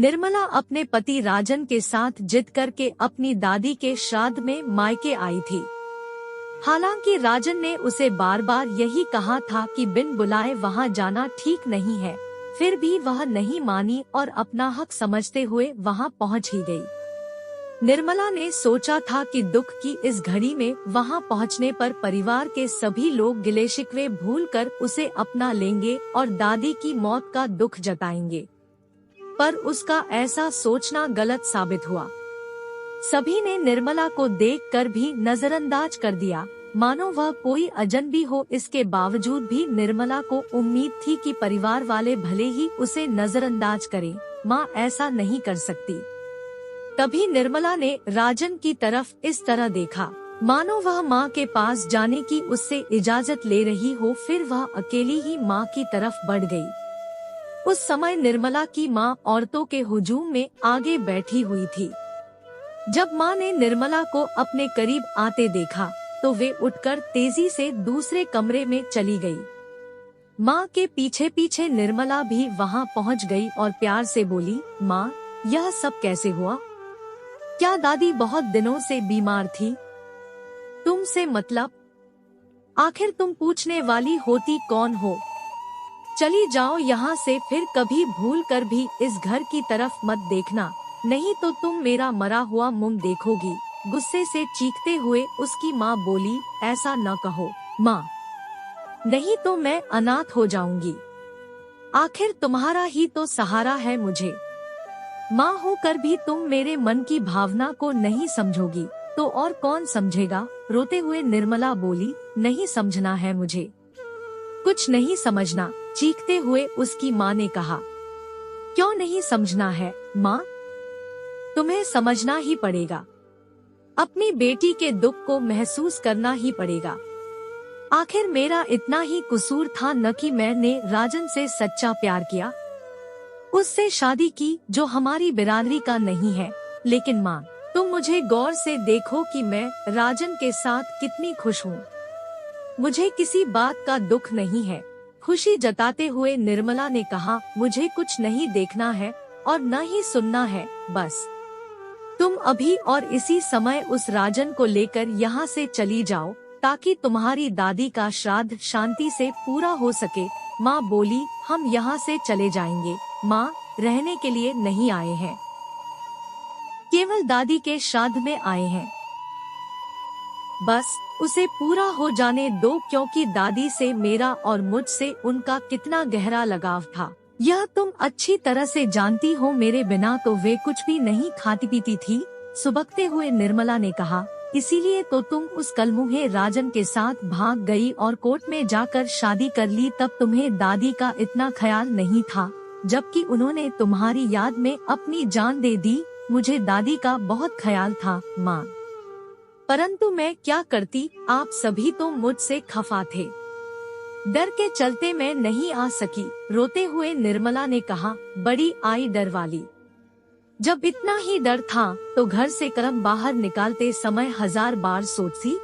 निर्मला अपने पति राजन के साथ जिद करके अपनी दादी के श्राद्ध में मायके आई थी। हालांकि राजन ने उसे बार बार यही कहा था कि बिन बुलाए वहां जाना ठीक नहीं है, फिर भी वह नहीं मानी और अपना हक समझते हुए वहां पहुंच ही गई। निर्मला ने सोचा था कि दुख की इस घड़ी में वहां पहुंचने पर परिवार के सभी लोग गिले शिकवे भूलकर उसे अपना लेंगे और दादी की मौत का दुख जताएंगे, पर उसका ऐसा सोचना गलत साबित हुआ। सभी ने निर्मला को देखकर भी नजरअंदाज कर दिया, मानो वह कोई अजनबी हो। इसके बावजूद भी निर्मला को उम्मीद थी कि परिवार वाले भले ही उसे नजरअंदाज करें, माँ ऐसा नहीं कर सकती। तभी निर्मला ने राजन की तरफ इस तरह देखा, मानो वह माँ के पास जाने की उससे इजाजत ले रही हो। फिर वह अकेली ही माँ की तरफ बढ़ गई। उस समय निर्मला की माँ औरतों के हुजूम में आगे बैठी हुई थी। जब माँ ने निर्मला को अपने करीब आते देखा तो वे उठकर तेजी से दूसरे कमरे में चली गई। माँ के पीछे पीछे निर्मला भी वहाँ पहुँच गई और प्यार से बोली, माँ यह सब कैसे हुआ? क्या दादी बहुत दिनों से बीमार थी? तुमसे मतलब? आखिर तुम पूछने वाली होती कौन हो? चली जाओ यहाँ से, फिर कभी भूल कर भी इस घर की तरफ मत देखना, नहीं तो तुम मेरा मरा हुआ मुंह देखोगी। गुस्से से चीखते हुए उसकी माँ बोली, ऐसा न कहो माँ, नहीं तो मैं अनाथ हो जाऊंगी। आखिर तुम्हारा ही तो सहारा है मुझे। माँ होकर भी तुम मेरे मन की भावना को नहीं समझोगी तो और कौन समझेगा? रोते हुए निर्मला बोली, नहीं समझना है मुझे, कुछ नहीं समझना। चीखते हुए उसकी माँ ने कहा, क्यों नहीं समझना है माँ? तुम्हें समझना ही पड़ेगा। अपनी बेटी के दुख को महसूस करना ही पड़ेगा। आखिर मेरा इतना ही कसूर था न कि मैंने राजन से सच्चा प्यार किया, उससे शादी की जो हमारी बिरादरी का नहीं है। लेकिन माँ, तुम मुझे गौर से देखो कि मैं राजन के साथ कितनी खुश हूँ। मुझे किसी बात का दुख नहीं है। खुशी जताते हुए निर्मला ने कहा, मुझे कुछ नहीं देखना है और न ही सुनना है, बस तुम अभी और इसी समय उस राजन को लेकर यहाँ से चली जाओ ताकि तुम्हारी दादी का श्राद्ध शांति से पूरा हो सके। माँ बोली, हम यहाँ से चले जाएंगे माँ, रहने के लिए नहीं आए हैं, केवल दादी के श्राद्ध में आए हैं। बस उसे पूरा हो जाने दो, क्योंकि दादी से मेरा और मुझसे उनका कितना गहरा लगाव था, यह तुम अच्छी तरह से जानती हो। मेरे बिना तो वे कुछ भी नहीं खाती पीती थी। सुबकते हुए निर्मला ने कहा, इसीलिए तो तुम उस कलमुहे राजन के साथ भाग गई और कोर्ट में जाकर शादी कर ली। तब तुम्हें दादी का इतना ख्याल नहीं था, जबकि उन्होंने तुम्हारी याद में अपनी जान दे दी। मुझे दादी का बहुत ख्याल था माँ, परंतु मैं क्या करती, आप सभी तो मुझसे खफा थे। डर के चलते मैं नहीं आ सकी। रोते हुए निर्मला ने कहा, बड़ी आई डर वाली। जब इतना ही डर था तो घर से कदम बाहर निकालते समय 1000 बार सोचती,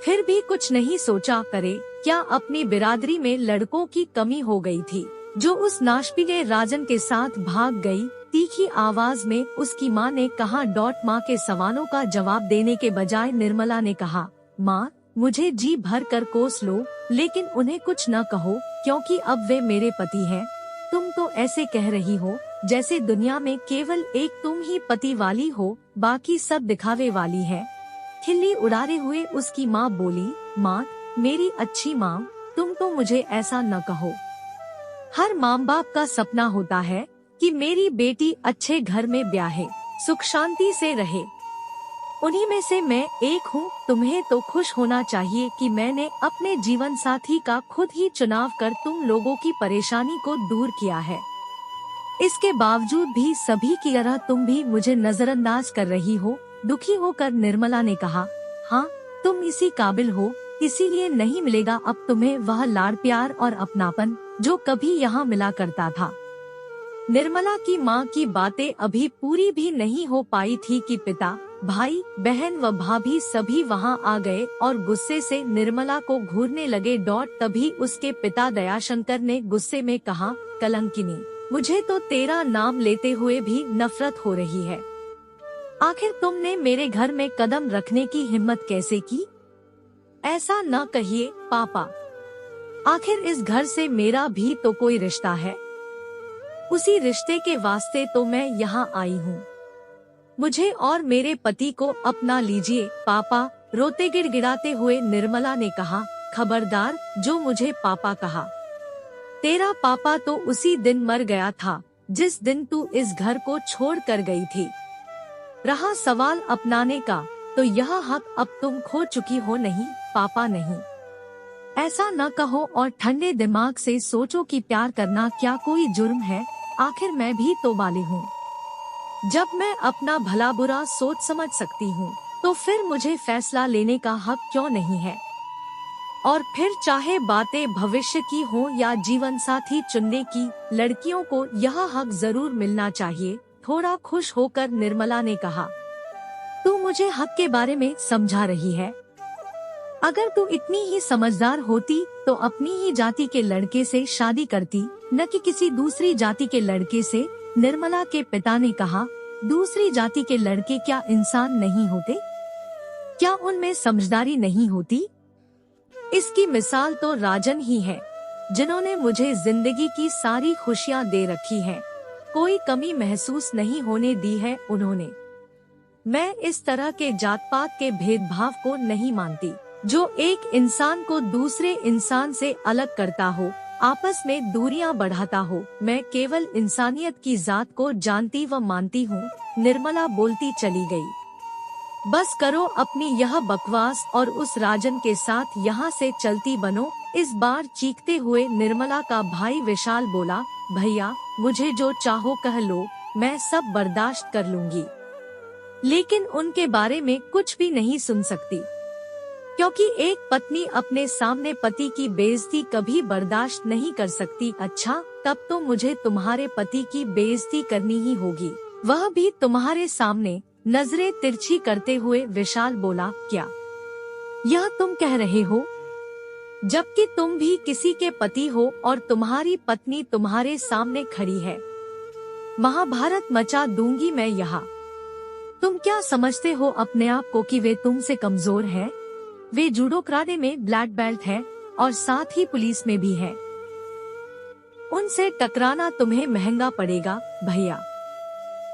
फिर भी कुछ नहीं सोचा। करे क्या अपनी बिरादरी में लड़कों की कमी हो गई थी जो उस नाशपीले राजन के साथ भाग गई? तीखी आवाज में उसकी माँ ने कहा। माँ के सवालों का जवाब देने के बजाय निर्मला ने कहा, माँ मुझे जी भर कर कोस लो, लेकिन उन्हें कुछ न कहो, क्योंकि अब वे मेरे पति हैं। तुम तो ऐसे कह रही हो जैसे दुनिया में केवल एक तुम ही पति वाली हो, बाकी सब दिखावे वाली है। खिल्ली उड़ाते हुए उसकी माँ बोली, माँ मेरी अच्छी माँ, तुम तो मुझे ऐसा न कहो। हर माँ बाप का सपना होता है कि मेरी बेटी अच्छे घर में ब्याहे, सुख शांति से रहे। उन्हीं में से मैं एक हूँ। तुम्हें तो खुश होना चाहिए कि मैंने अपने जीवन साथी का खुद ही चुनाव कर तुम लोगों की परेशानी को दूर किया है। इसके बावजूद भी सभी की तरह तुम भी मुझे नजरअंदाज कर रही हो। दुखी होकर निर्मला ने कहा, हाँ तुम इसी काबिल हो, इसीलिए नहीं मिलेगा अब तुम्हें वह लाड़ प्यार और अपनापन जो कभी यहाँ मिला करता था। निर्मला की माँ की बातें अभी पूरी भी नहीं हो पाई थी कि पिता, भाई, बहन व भाभी सभी वहाँ आ गए और गुस्से से निर्मला को घूरने लगे। तभी उसके पिता दयाशंकर ने गुस्से में कहा, कलंकिनी, मुझे तो तेरा नाम लेते हुए भी नफरत हो रही है। आखिर तुमने मेरे घर में कदम रखने की हिम्मत कैसे की? ऐसा न कहिए पापा, आखिर इस घर से मेरा भी तो कोई रिश्ता है। उसी रिश्ते के वास्ते तो मैं यहाँ आई हूँ। मुझे और मेरे पति को अपना लीजिए पापा, रोते गिड़गिड़ाते हुए निर्मला ने कहा। खबरदार, जो मुझे पापा कहा। तेरा पापा तो उसी दिन मर गया था जिस दिन तू इस घर को छोड़ कर गई थी। रहा सवाल अपनाने का, तो यह हक अब तुम खो चुकी हो। नहीं पापा नहीं, ऐसा न कहो और ठंडे दिमाग से सोचो कि प्यार करना क्या कोई जुर्म है? आखिर मैं भी तो बालिग हूँ। जब मैं अपना भला बुरा सोच समझ सकती हूँ, तो फिर मुझे फैसला लेने का हक क्यों नहीं है? और फिर चाहे बातें भविष्य की हो या जीवन साथी चुनने की, लड़कियों को यह हक जरूर मिलना चाहिए। थोड़ा खुश होकर निर्मला ने कहा। तू मुझे हक के बारे में समझा रही है? अगर तू इतनी ही समझदार होती तो अपनी ही जाति के लड़के से शादी करती, न कि किसी दूसरी जाति के लड़के से। निर्मला के पिता ने कहा। दूसरी जाति के लड़के क्या इंसान नहीं होते? क्या उनमें समझदारी नहीं होती? इसकी मिसाल तो राजन ही है, जिन्होंने मुझे जिंदगी की सारी खुशियाँ दे रखी हैं। कोई कमी महसूस नहीं होने दी है उन्होंने। मैं इस तरह के जात पात के भेदभाव को नहीं मानती, जो एक इंसान को दूसरे इंसान से अलग करता हो, आपस में दूरियां बढ़ाता हो। मैं केवल इंसानियत की जात को जानती व मानती हूँ। निर्मला बोलती चली गई। बस करो अपनी यह बकवास और उस राजन के साथ यहाँ से चलती बनो। इस बार चीखते हुए निर्मला का भाई विशाल बोला। भैया, मुझे जो चाहो कह लो, मैं सब बर्दाश्त कर लूंगी, लेकिन उनके बारे में कुछ भी नहीं सुन सकती, क्योंकि एक पत्नी अपने सामने पति की बेइज्जती कभी बर्दाश्त नहीं कर सकती। अच्छा, तब तो मुझे तुम्हारे पति की बेइज्जती करनी ही होगी, वह भी तुम्हारे सामने। नजरें तिरछी करते हुए विशाल बोला। क्या यह तुम कह रहे हो? जबकि तुम भी किसी के पति हो और तुम्हारी पत्नी तुम्हारे सामने खड़ी है। महाभारत मचा दूंगी मैं यहाँ। तुम क्या समझते हो अपने आप को कि वे तुमसे कमजोर हैं? वे जूडो कराटे में ब्लैक बेल्ट है और साथ ही पुलिस में भी है। उनसे टकराना तुम्हें महंगा पड़ेगा भैया।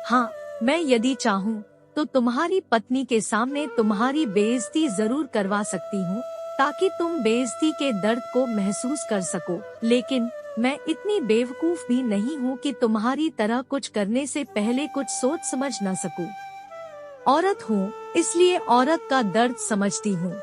हाँ, मैं यदि चाहूँ तो तुम्हारी पत्नी के सामने तुम्हारी बेइज्जती जरूर करवा सकती हूँ, ताकि तुम बेइज्जती के दर्द को महसूस कर सको। लेकिन मैं इतनी बेवकूफ भी नहीं हूँ कि तुम्हारी तरह कुछ करने से पहले कुछ सोच समझ न सकूं। औरत हूँ, इसलिए औरत का दर्द समझती हूँ।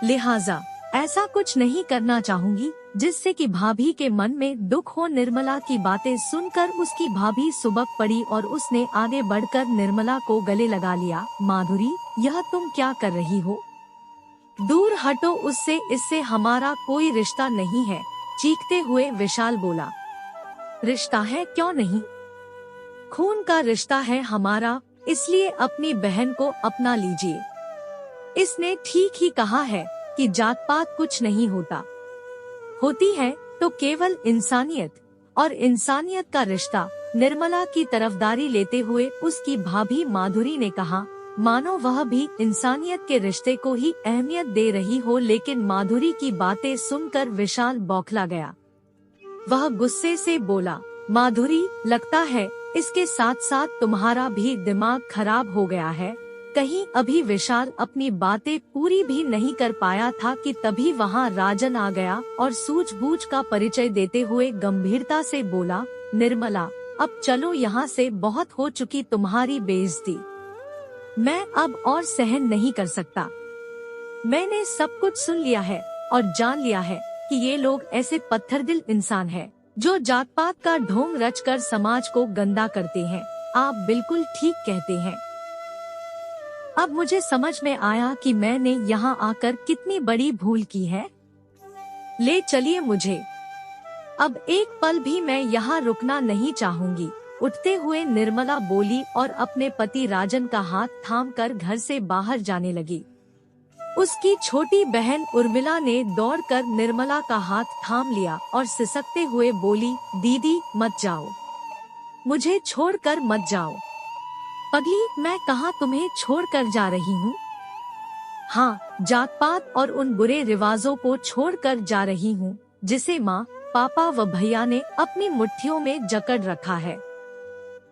लिहाजा ऐसा कुछ नहीं करना चाहूंगी जिससे कि भाभी के मन में दुख हो। निर्मला की बातें सुनकर उसकी भाभी सुबक पड़ी और उसने आगे बढ़कर निर्मला को गले लगा लिया। माधुरी, यह तुम क्या कर रही हो? दूर हटो उससे, इससे हमारा कोई रिश्ता नहीं है। चीखते हुए विशाल बोला। रिश्ता है क्यों नहीं? खून का रिश्ता है हमारा, इसलिए अपनी बहन को अपना लीजिए। इसने ठीक ही कहा है कि जात पात कुछ नहीं होता, होती है तो केवल इंसानियत, और इंसानियत का रिश्ता। निर्मला की तरफदारी लेते हुए उसकी भाभी माधुरी ने कहा। मानो वह भी इंसानियत के रिश्ते को ही अहमियत दे रही हो। लेकिन माधुरी की बातें सुनकर विशाल बौखला गया। वह गुस्से से बोला। माधुरी, लगता है इसके साथ साथ तुम्हारा भी दिमाग खराब हो गया है। कहीं अभी विशाल अपनी बातें पूरी भी नहीं कर पाया था कि तभी वहाँ राजन आ गया और सूझबूझ का परिचय देते हुए गंभीरता से बोला। निर्मला, अब चलो यहाँ से, बहुत हो चुकी तुम्हारी बेइज्जती। मैं अब और सहन नहीं कर सकता। मैंने सब कुछ सुन लिया है और जान लिया है कि ये लोग ऐसे पत्थरदिल इंसान हैं, जो जात पात का ढोंग रचकर समाज को गंदा करते हैं। आप बिल्कुल ठीक कहते हैं। अब मुझे समझ में आया कि मैंने यहाँ आकर कितनी बड़ी भूल की है। ले चलिए मुझे, अब एक पल भी मैं यहाँ रुकना नहीं चाहूंगी। उठते हुए निर्मला बोली और अपने पति राजन का हाथ थामकर घर से बाहर जाने लगी। उसकी छोटी बहन उर्मिला ने दौड़कर निर्मला का हाथ थाम लिया और सिसकते हुए बोली, दीदी मत जाओ। मुझे छोड़कर मत जाओ। पगली, मैं कहाँ तुम्हें छोड़कर जा रही हूँ। हाँ, जात पात और उन बुरे रिवाजों को छोड़कर जा रही हूँ जिसे माँ, पापा व भैया ने अपनी मुट्ठियों में जकड़ रखा है।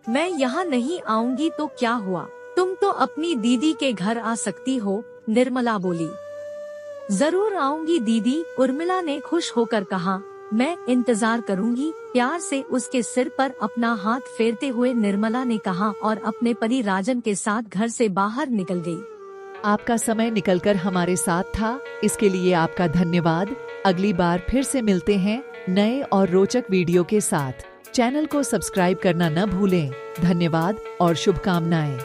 मैं यहाँ नहीं आऊंगी तो क्या हुआ, तुम तो अपनी दीदी के घर आ सकती हो, निर्मला बोली। जरूर आऊंगी दीदी, उर्मिला ने खुश होकर कहा। मैं इंतजार करूंगी, प्यार से उसके सिर पर अपना हाथ फेरते हुए निर्मला ने कहा और अपने पति राजन के साथ घर से बाहर निकल गई। आपका समय निकलकर हमारे साथ था, इसके लिए आपका धन्यवाद। अगली बार फिर से मिलते हैं नए और रोचक वीडियो के साथ। चैनल को सब्सक्राइब करना न भूलें। धन्यवाद और शुभकामनाएं।